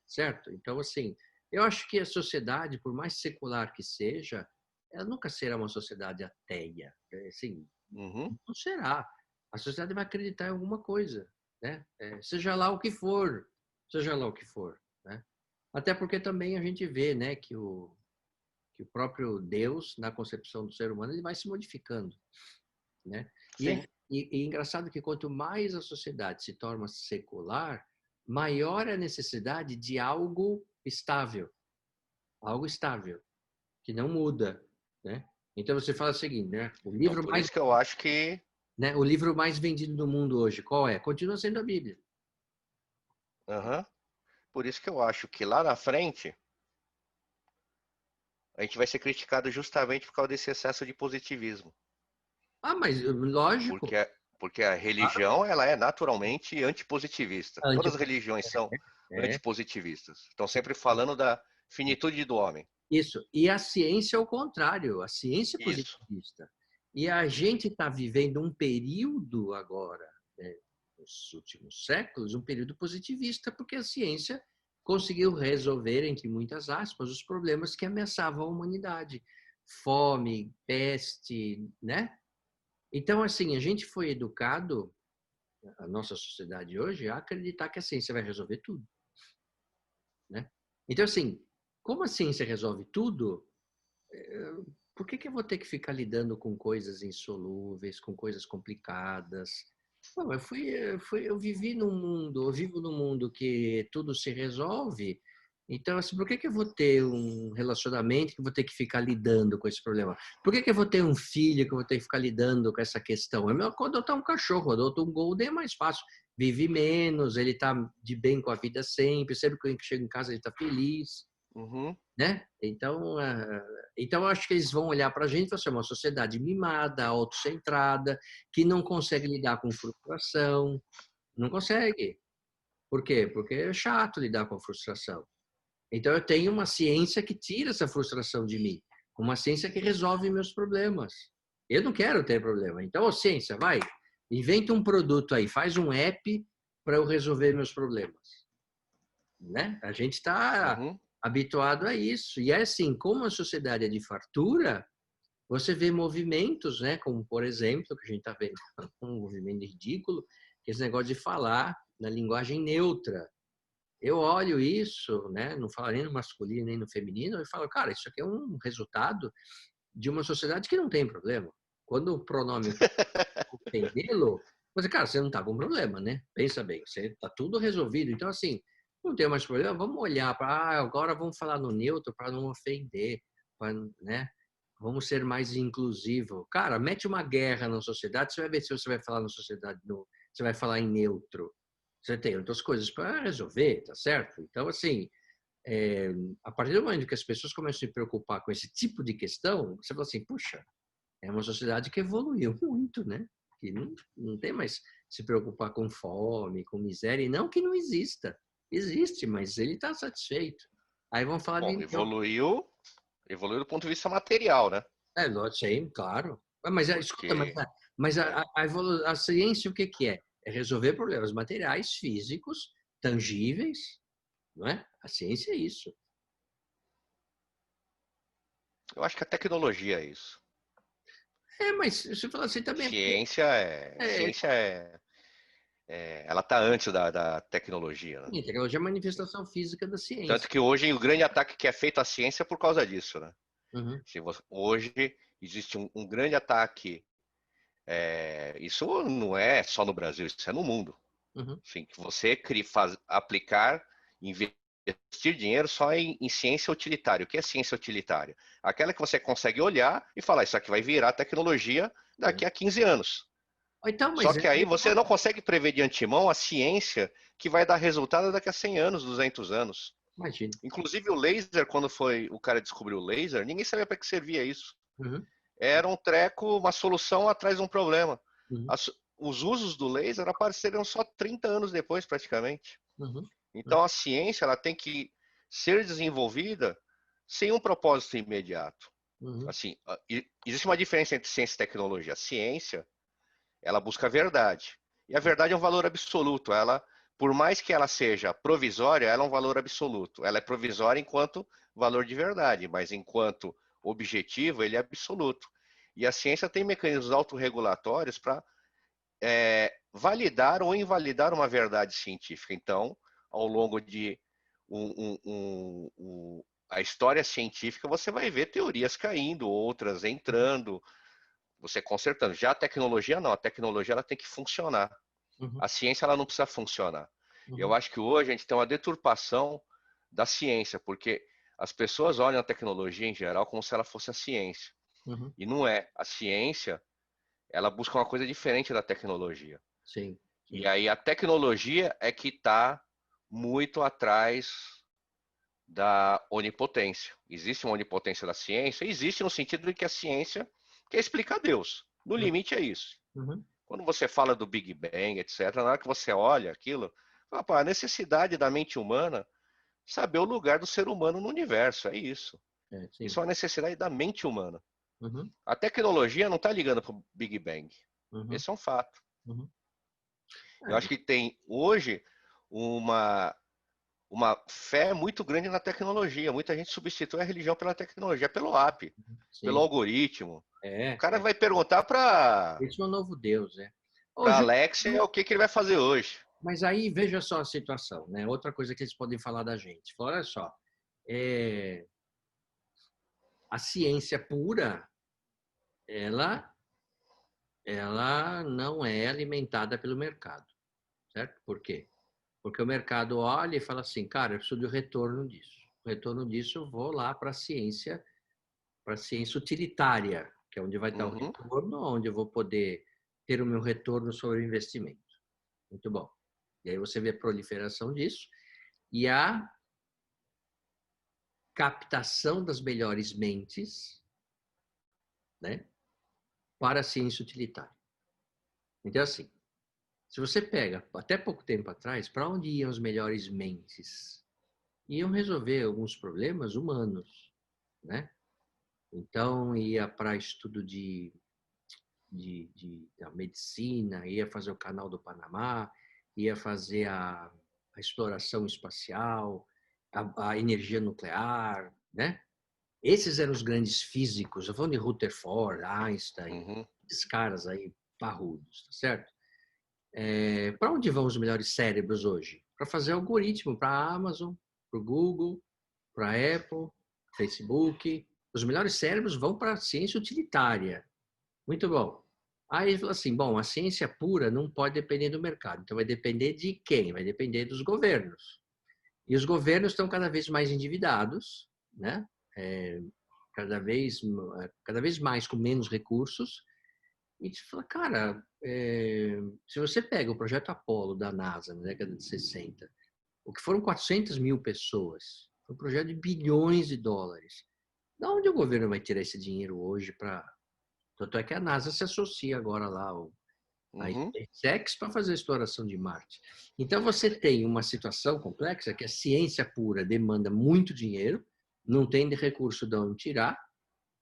certo? Então, assim, eu acho que a sociedade, por mais secular que seja, ela nunca será uma sociedade ateia. Assim, uhum. não será. A sociedade vai acreditar em alguma coisa, né? Seja lá o que for, seja lá o que for, né? Até porque também a gente vê, né, que o próprio Deus, na concepção do ser humano, ele vai se modificando, né? Sim. E é engraçado que quanto mais a sociedade se torna secular, maior é a necessidade de algo estável, que não muda, né? Então você fala o seguinte, né? Então, por isso que eu acho que, O livro mais vendido do mundo hoje, qual é? Continua sendo a Bíblia. aham, por isso que eu acho que lá na frente a gente vai ser criticado justamente por causa desse excesso de positivismo, Ah, mas lógico. porque porque a Claro. religião ela é naturalmente antipositivista. Todas as religiões são É, antipositivistas. Estão sempre falando da finitude do homem. isso. E a ciência é o contrário. A ciência é Isso. positivista. E a gente está vivendo um período agora, né, nos últimos séculos, um período positivista, porque a ciência conseguiu resolver, entre muitas aspas, os problemas que ameaçavam a humanidade. Fome, peste, né? Então, assim, a gente foi educado, a nossa sociedade hoje, a acreditar que a ciência vai resolver tudo, né? Então, assim, como a ciência resolve tudo, por que eu vou ter que ficar lidando com coisas insolúveis, com coisas complicadas? Não, eu vivi num mundo, eu vivo num mundo que tudo se resolve. Então, assim, por que eu vou ter um relacionamento que eu vou ter que ficar lidando com esse problema? Por que eu vou ter um filho que eu vou ter que ficar lidando com essa questão? É melhor adotar um cachorro, adotar um golden é mais fácil. Vive menos, ele está de bem com a vida sempre que chega em casa ele está feliz. Uhum. né? Então eu acho que eles vão olhar para a gente e falar assim, uma sociedade mimada, autocentrada, que não consegue lidar com frustração, não consegue. Por quê? Porque é chato lidar com frustração. Então eu tenho uma ciência que tira essa frustração de mim, uma ciência que resolve meus problemas. Eu não quero ter problema. Então, ô, ciência, vai, inventa um produto aí, faz um app para eu resolver meus problemas, né? A gente está Uhum. habituado a isso. E é assim, como a sociedade é de fartura, você vê movimentos, né? Como, por exemplo, que a gente está vendo, um movimento ridículo, que é esse negócio de falar na linguagem neutra. Eu olho isso, né? Não falo nem no masculino nem no feminino, e falo, cara, isso aqui é um resultado de uma sociedade que não tem problema. Quando o pronome ofendê-lo, você, cara, você não está com problema, né? Pensa bem, você está tudo resolvido. Então, assim, não tem mais problema, vamos olhar para, agora vamos falar no neutro para não ofender, pra, né? Vamos ser mais inclusivo. Cara, mete uma guerra na sociedade, você vai ver se você vai falar na sociedade, você vai falar em neutro. Você tem outras coisas para resolver, tá certo? Então, assim, é, a partir do momento que as pessoas começam a se preocupar com esse tipo de questão, você fala assim, puxa, é uma sociedade que evoluiu muito, né? Que não tem mais se preocupar com fome, com miséria, e não que não exista. Existe, mas ele está satisfeito. Aí vão falar Bom, de. evoluiu do ponto de vista material, né? É, sim, claro. Mas escuta, Porque é, a ciência o que, que é? É resolver problemas materiais, físicos, tangíveis, não é? A ciência é isso. eu acho que a tecnologia é isso. É, mas se falar assim também. É, Ciência ela está antes da tecnologia, né? tecnologia é a manifestação física da Tanto ciência. que hoje o grande ataque que é feito à ciência é por causa disso, né? Uhum, Hoje existe um grande ataque. Isso não é só no Brasil, isso é no mundo. uhum, Assim, que você aplicar, investir dinheiro só em ciência utilitária. O que é ciência utilitária? Aquela que você consegue olhar e falar, isso aqui vai virar tecnologia é. daqui a 15 anos. Então, Só mas que aí você não consegue prever de antemão a ciência que vai dar resultado daqui a 100 anos, 200 anos. imagina. Inclusive o laser, quando foi o cara descobriu o laser, ninguém sabia para que servia isso. Uhum, Era um treco, uma solução atrás de um problema. uhum, Os usos do laser apareceram só 30 anos depois, praticamente. uhum, Então a ciência ela tem que ser desenvolvida sem um propósito imediato. uhum, Assim, existe uma diferença entre ciência e tecnologia. A ciência, ela busca a verdade. E a verdade é um valor absoluto. Ela, por mais que ela seja provisória, ela é um valor absoluto. Ela é provisória enquanto valor de verdade, mas enquanto objetivo, ele é absoluto. E a ciência tem mecanismos autorregulatórios para validar ou invalidar uma verdade científica. Então, ao longo de a história científica, você vai ver teorias caindo, outras entrando, você consertando. Já a tecnologia não, a tecnologia ela tem que funcionar. uhum, A ciência ela não precisa funcionar. Eu uhum, acho que hoje a gente tem uma deturpação da ciência, porque as pessoas olham a tecnologia em geral como se ela fosse a ciência. uhum. E não é. A ciência, ela busca uma coisa diferente da tecnologia. Sim, E sim. aí a tecnologia é que está muito atrás da onipotência. Existe uma onipotência da ciência? Existe no sentido de que a ciência quer explicar Deus. No Uhum, limite é isso. uhum. Quando você fala do Big Bang, etc., na hora que você olha aquilo, fala, pô, a necessidade da mente humana saber o lugar do ser humano no universo, é isso. É, Isso sim. é uma necessidade da mente humana. Uhum, A tecnologia não está ligando para o Big Bang. uhum, Esse é um fato. uhum. Eu acho É, que tem hoje uma, uma fé muito grande na tecnologia. Muita gente substitui a religião pela tecnologia, pelo app, pelo sim. algoritmo. O É, cara é. vai perguntar Esse é o novo Deus, é. Ô, para Ju, Alexia o que, que ele vai fazer hoje. mas aí veja só a situação, né? Outra coisa que eles podem falar da gente. Fala, olha só, é, a ciência pura, ela, ela não é alimentada pelo mercado, certo? Por quê? Porque o mercado olha e fala assim, cara, eu preciso de um retorno disso. O retorno disso eu vou lá para a ciência utilitária, que é onde vai estar o Uhum. retorno, onde eu vou poder ter o meu retorno sobre o investimento. Muito bom. E aí você vê a proliferação disso. E captação das melhores mentes, né, para a ciência utilitária. Então, assim, se você pega, até pouco tempo atrás, para onde iam as melhores mentes? Iam resolver alguns problemas humanos, né? Então, ia para estudo da medicina, ia fazer o Canal do Panamá, ia fazer a exploração espacial, a energia nuclear, né? Esses eram os grandes físicos, eu falo de Rutherford, Einstein, Uhum. esses caras aí parrudos, tá certo? Para onde vão os melhores cérebros hoje? Para fazer algoritmo para a Amazon, para o Google, para a Apple, Facebook. Os melhores cérebros vão para a ciência utilitária. Muito bom. Aí ele falou assim, bom, a ciência pura não pode depender do mercado, então vai depender de quem? Vai depender dos governos. E os governos estão cada vez mais endividados, né? É, cada vez mais com menos recursos. E te fala, cara, se você pega o projeto Apollo da NASA na década de 60, o que foram 400 mil pessoas, foi um projeto de bilhões de dólares. Da onde o governo vai tirar esse dinheiro hoje para... Tanto é que a NASA se associa agora lá a Uhum. SpaceX para fazer a exploração de Marte. Então você tem uma situação complexa que a ciência pura demanda muito dinheiro, não tem de recurso de onde tirar,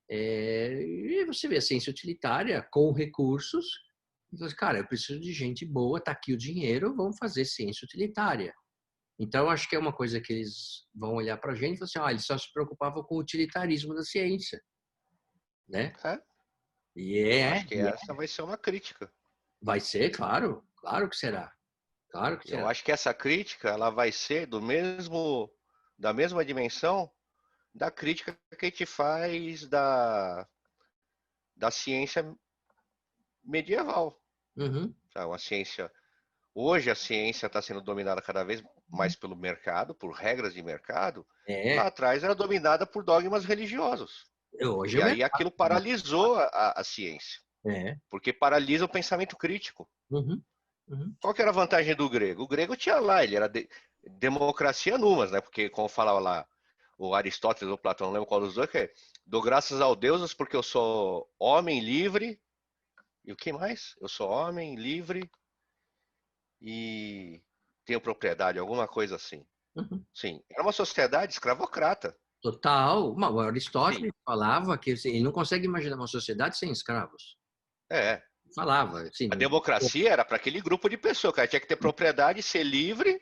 e você vê a ciência utilitária com recursos. Então, cara, eu preciso de gente boa, tá aqui o dinheiro, vamos fazer ciência utilitária. Então, acho que é uma coisa que eles vão olhar para a gente e falar assim, eles só se preocupavam com o utilitarismo da ciência, né? É, E eu acho que essa vai ser uma crítica. vai ser, claro, claro que será, claro que Eu será. acho que essa crítica ela vai ser da mesma dimensão da crítica que a gente faz da ciência medieval. Uhum. Sabe? Hoje a ciência está sendo dominada cada vez mais pelo mercado, por regras de mercado. Lá É, atrás era dominada por dogmas religiosos. hoje é E o aí mercado. aquilo paralisou a ciência, É. porque paralisa o pensamento crítico. Uhum. Uhum. Qual que era a vantagem do grego? O grego tinha lá, ele era democracia numas, né? Porque, como falava lá o Aristóteles ou Platão, não lembro qual dos dois, que é, dou graças ao deuses porque eu sou homem livre. E o que mais? Eu sou homem livre e tenho propriedade, alguma coisa assim. Uhum. Sim, era uma sociedade escravocrata. Total. O Sim, Aristóteles falava que assim, ele não consegue imaginar uma sociedade sem escravos. é. Falava, assim, A democracia era para aquele grupo de pessoas, cara. Tinha que ter propriedade, ser livre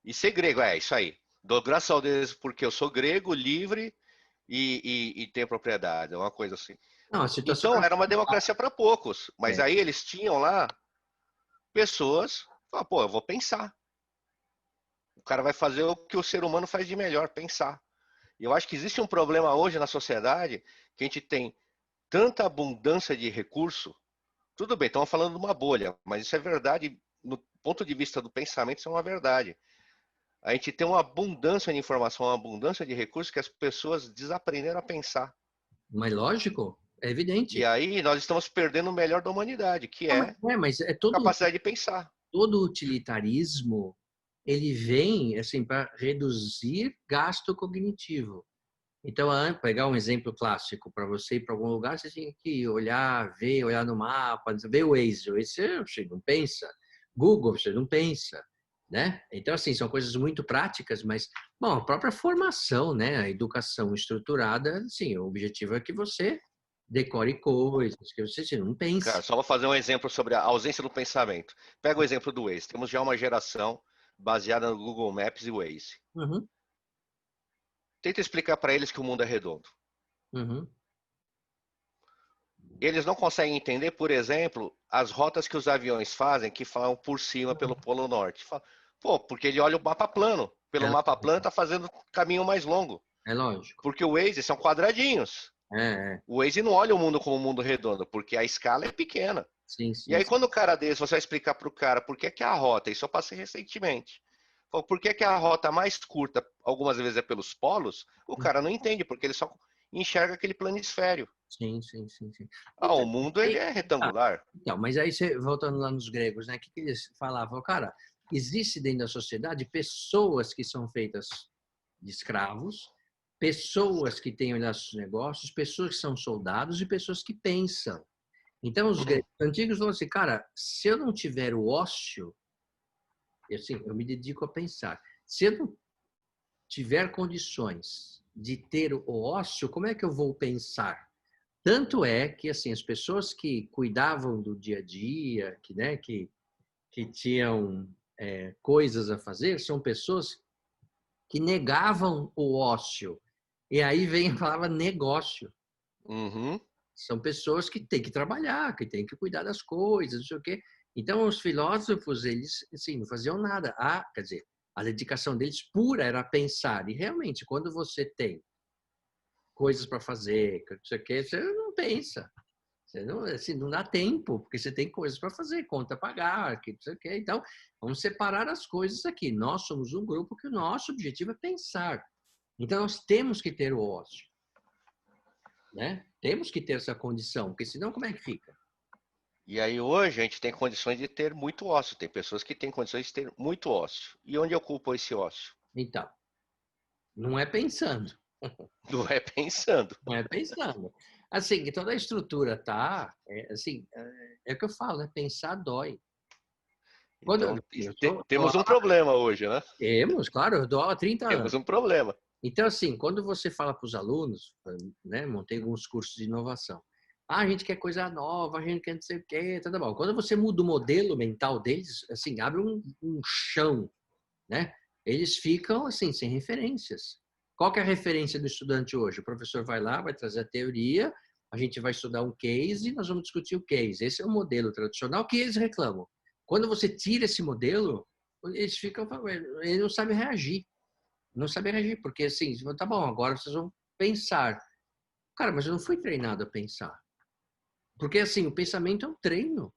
e ser grego. É isso aí. Dou graças ao Deus porque eu sou grego, livre e tenho propriedade. É uma coisa assim. não, a situação Então era... era uma democracia para poucos. Mas É, aí eles tinham lá pessoas. Falaram, pô, eu vou pensar. O cara vai fazer o que o ser humano faz de melhor, pensar. E eu acho que existe um problema hoje na sociedade que a gente tem tanta abundância de recurso. Tudo bem, estamos falando de uma bolha, mas isso é verdade no ponto de vista do pensamento, isso é uma verdade. A gente tem uma abundância de informação, uma abundância de recursos que as pessoas desaprenderam a pensar. mas lógico, é E evidente. aí nós estamos perdendo o melhor da humanidade, que Não, é mas é a capacidade de pensar. todo utilitarismo, ele vem assim para reduzir gasto cognitivo. Então, pegar um exemplo clássico para você ir para algum lugar, você tem que olhar, ver, olhar no mapa, ver o Waze. O Waze você não pensa. Google, você não pensa, né? Então, assim, são coisas muito práticas, mas, bom, a própria formação, né? A educação estruturada, sim, o objetivo é que você decore coisas, que você não Cara, pense. só vou fazer um exemplo sobre a ausência do pensamento. Pega o exemplo do Waze. Temos já uma geração baseada no Google Maps e Waze. Uhum, Tenta explicar para eles que o mundo é redondo. uhum. Eles não conseguem entender, por exemplo, as rotas que os aviões fazem que falam por cima pelo Polo Norte. Pô, porque ele olha o mapa plano. Pelo É, mapa plano está fazendo caminho mais longo. é lógico. Porque o Waze são quadradinhos. É, O Waze não olha o mundo como um mundo redondo, porque a escala é pequena. sim, E sim, aí, sim. quando o cara desse, você vai explicar para o cara por que a rota, isso eu passei recentemente, por que a rota mais curta, algumas vezes é pelos polos, o cara não entende, porque ele só enxerga aquele planisfério. Sim, sim, sim, sim. Ah, o mundo ele é retangular. Então, mas aí você, voltando lá nos gregos, né? O que eles falavam? Cara, existe dentro da sociedade pessoas que são feitas de escravos, pessoas que têm nossos negócios, pessoas que são soldados e pessoas que pensam. Então, os antigos falaram assim, cara, se eu não tiver o ócio, assim, eu me dedico a pensar. Se eu não tiver condições de ter o ócio, como é que eu vou pensar? Tanto é que assim as pessoas que cuidavam do dia a dia, que, né, que tinham coisas a fazer, são pessoas que negavam o ócio. E aí vem a palavra negócio. Uhum. São pessoas que têm que trabalhar, que têm que cuidar das coisas, não sei o quê. Então, os filósofos, eles assim, não faziam nada. Quer dizer, a dedicação deles pura era pensar. E realmente, quando você tem coisas para fazer, não sei o quê, você não pensa. Você não, assim, não dá tempo, porque você tem coisas para fazer, conta a pagar, que não sei o quê. Então, vamos separar as coisas aqui. Nós somos um grupo que o nosso objetivo é pensar. Então, nós temos que ter o ócio. Né? Temos que ter essa condição, porque senão como é que fica? E aí hoje a gente tem condições de ter muito ócio. Tem pessoas que têm condições de ter muito ócio. E onde ocupa esse ócio? Então, não é pensando. Não é pensando. Não é pensando. Assim, que toda a estrutura tá, assim, é o que eu falo, pensar dói. Quando Então eu dou temos um problema hoje, né? temos, claro, eu dou aula há 30 Temos anos. um problema. Então, assim, quando você fala para os alunos, né, montei alguns cursos de inovação. A gente quer coisa nova, a gente quer não sei o quê, tá bom. Quando você muda o modelo mental deles, assim, abre um chão, né? Eles ficam, assim, sem referências. Qual que é a referência do estudante hoje? O professor vai lá, vai trazer a teoria, a gente vai estudar um case e nós vamos discutir o case. Esse é o modelo tradicional que eles reclamam. Quando você tira esse modelo, eles ficam, eles não sabem reagir. Não sabem reagir, porque assim, tá bom, agora vocês vão pensar. Cara, mas eu não fui treinado a pensar. Porque assim, o pensamento é um treino.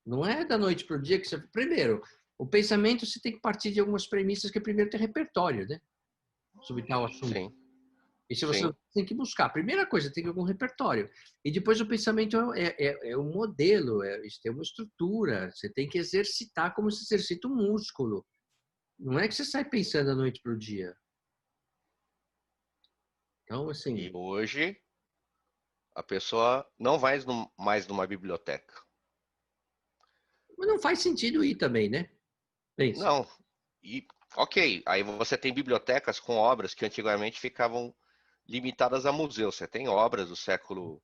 Não é da noite para o dia que você. Primeiro, o pensamento você tem que partir de algumas premissas que primeiro tem repertório, né? Sobre tal assunto. Sim, E se você sim. tem que buscar, a primeira coisa, tem que ter algum repertório. E depois o pensamento é um modelo, tem uma estrutura. Você tem que exercitar como se exercita um músculo. Não é que você sai pensando da noite para o dia. Então, assim, E hoje a pessoa não vai mais numa biblioteca. mas não faz sentido ir também, né? Pensa. Não. E ok, aí você tem bibliotecas com obras que antigamente ficavam limitadas a museus. Você tem obras do século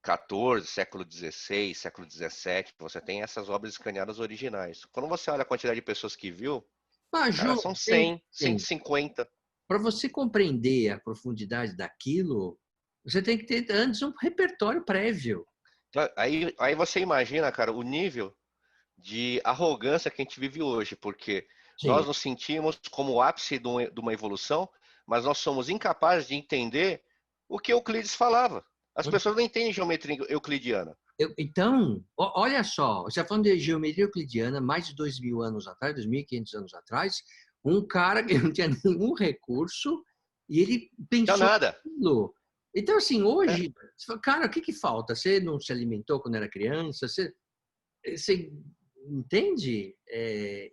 XIV, século XVI, século XVII. Você tem essas obras escaneadas originais. Quando você olha a quantidade de pessoas que viu, Ah, cara, Ju, são 100, tem. 150. Para você compreender a profundidade daquilo, você tem que ter antes um repertório prévio. Aí você imagina, cara, o nível de arrogância que a gente vive hoje, porque Sim. nós nos sentimos como o ápice de uma evolução, mas nós somos incapazes de entender o que Euclides falava. As pessoas não entendem geometria euclidiana. Então, olha só, você está falando de geometria euclidiana, mais de 2.000 anos atrás, 2.500 anos atrás, um cara que não tinha nenhum recurso e ele Não é pensou nada. naquilo. Então, assim, É, hoje, você fala, cara, o que que falta? Você não se alimentou quando era criança? Você entende?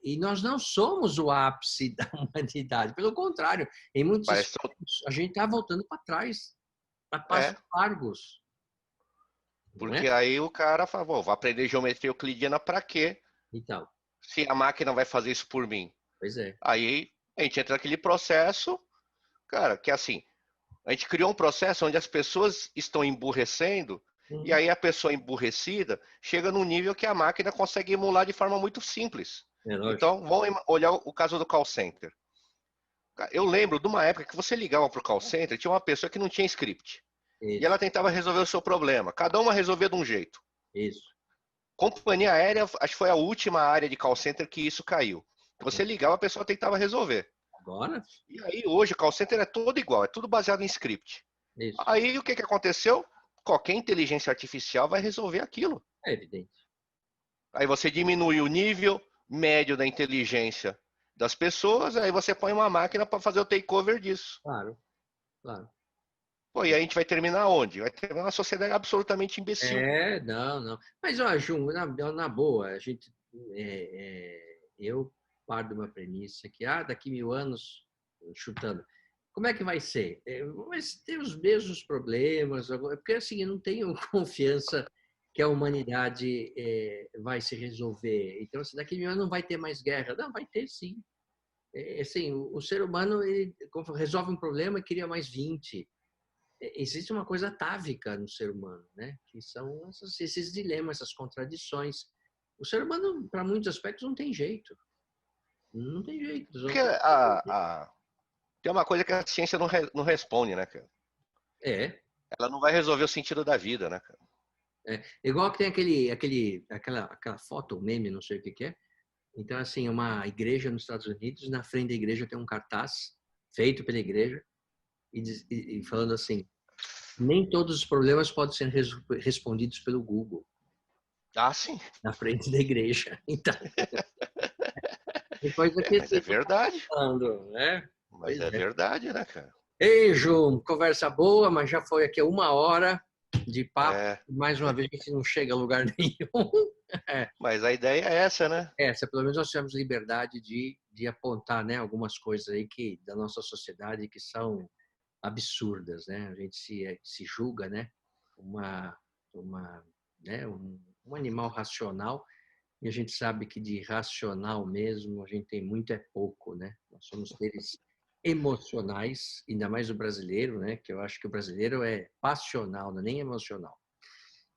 E nós não somos o ápice da humanidade, pelo contrário, em muitos parece, aspectos, a gente está voltando para trás, a passos é, largos, não é? porque aí o cara fala, vou aprender geometria euclidiana para quê? Então, Se a máquina vai fazer isso por mim. pois é. Aí a gente entra naquele processo, cara, que é assim, a gente criou um processo onde as pessoas estão emburrecendo e Uhum. aí a pessoa emburrecida chega num nível que a máquina consegue emular de forma muito simples. É lógico. Então, vamos olhar o caso do call center. Eu lembro de uma época que você ligava para o call center, tinha uma pessoa que não tinha script. E ela Isso, tentava resolver o seu problema. Cada uma resolvia de um jeito. isso. Companhia aérea, acho que foi a última área de call center que isso caiu. Você ligava, a pessoa tentava resolver. Agora, E aí, hoje, o call center é todo igual, é tudo baseado em script. isso. Aí, o que aconteceu? Qualquer inteligência artificial vai resolver aquilo. É evidente. Aí você diminui o nível médio da inteligência das pessoas, aí você põe uma máquina para fazer o takeover disso. Claro, claro. Pô, e aí a gente vai terminar onde? Vai terminar uma sociedade absolutamente imbecil. Não, não. Mas, ó, Jun, na boa, eu paro de uma premissa que, daqui 1.000 anos chutando. Como é que vai ser? Vai ter os mesmos problemas, porque assim, eu não tenho confiança que a humanidade vai se resolver. Então, assim, daqui a 1000 anos não vai ter mais guerra. Não, vai ter sim. Assim, o ser humano ele resolve um problema e cria mais 20. Existe uma coisa atávica no ser humano, né? Que são esses dilemas, essas contradições. O ser humano, para muitos aspectos, não tem jeito. Não tem jeito. Porque tem uma coisa que a ciência não responde, né, cara? É. Ela não vai resolver o sentido da vida, né, cara? Igual que tem aquela foto, meme, não sei o que é. Então, assim, uma igreja nos Estados Unidos, na frente da igreja tem um cartaz feito pela igreja e falando assim, nem todos os problemas podem ser respondidos pelo Google, Ah, sim. na frente da igreja. Então, depois daqui Mas é verdade. falando, né? Mas é verdade, né, cara? Ei, Ju, conversa boa, mas já foi aqui 1 hora de papo. É, Mais uma vez a gente não chega a lugar nenhum. mas a ideia é essa, né? Pelo menos nós tivemos liberdade de apontar, né, algumas coisas aí da nossa sociedade que são absurdas, né? A gente se julga, né, né, um animal racional, e a gente sabe que de racional mesmo a gente tem muito é pouco, né? Nós somos seres emocionais, ainda mais o brasileiro, né? Que eu acho que o brasileiro é passional, não é nem emocional.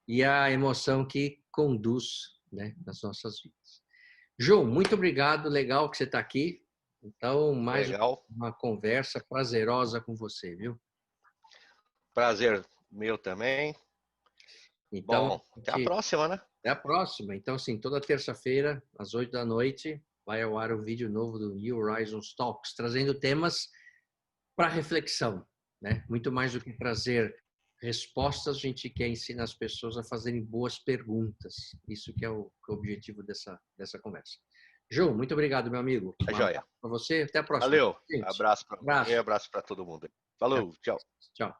E a emoção que conduz, né, nas nossas vidas. João, muito obrigado, legal que você está aqui. Então, mais Legal. uma conversa prazerosa com você, viu? Prazer meu também. Então, Bom, até a próxima, né? até a próxima. Então, assim, toda terça-feira, às 8 da noite, vai ao ar um vídeo novo do New Horizons Talks, trazendo temas para reflexão, né? Muito mais do que trazer respostas, a gente quer ensinar as pessoas a fazerem boas perguntas. Isso que é o objetivo dessa conversa. João, muito obrigado, meu amigo. Tá joia. Para você, até a próxima. Valeu. Gente, Abraço para você, abraço para todo mundo. Falou, tchau. tchau.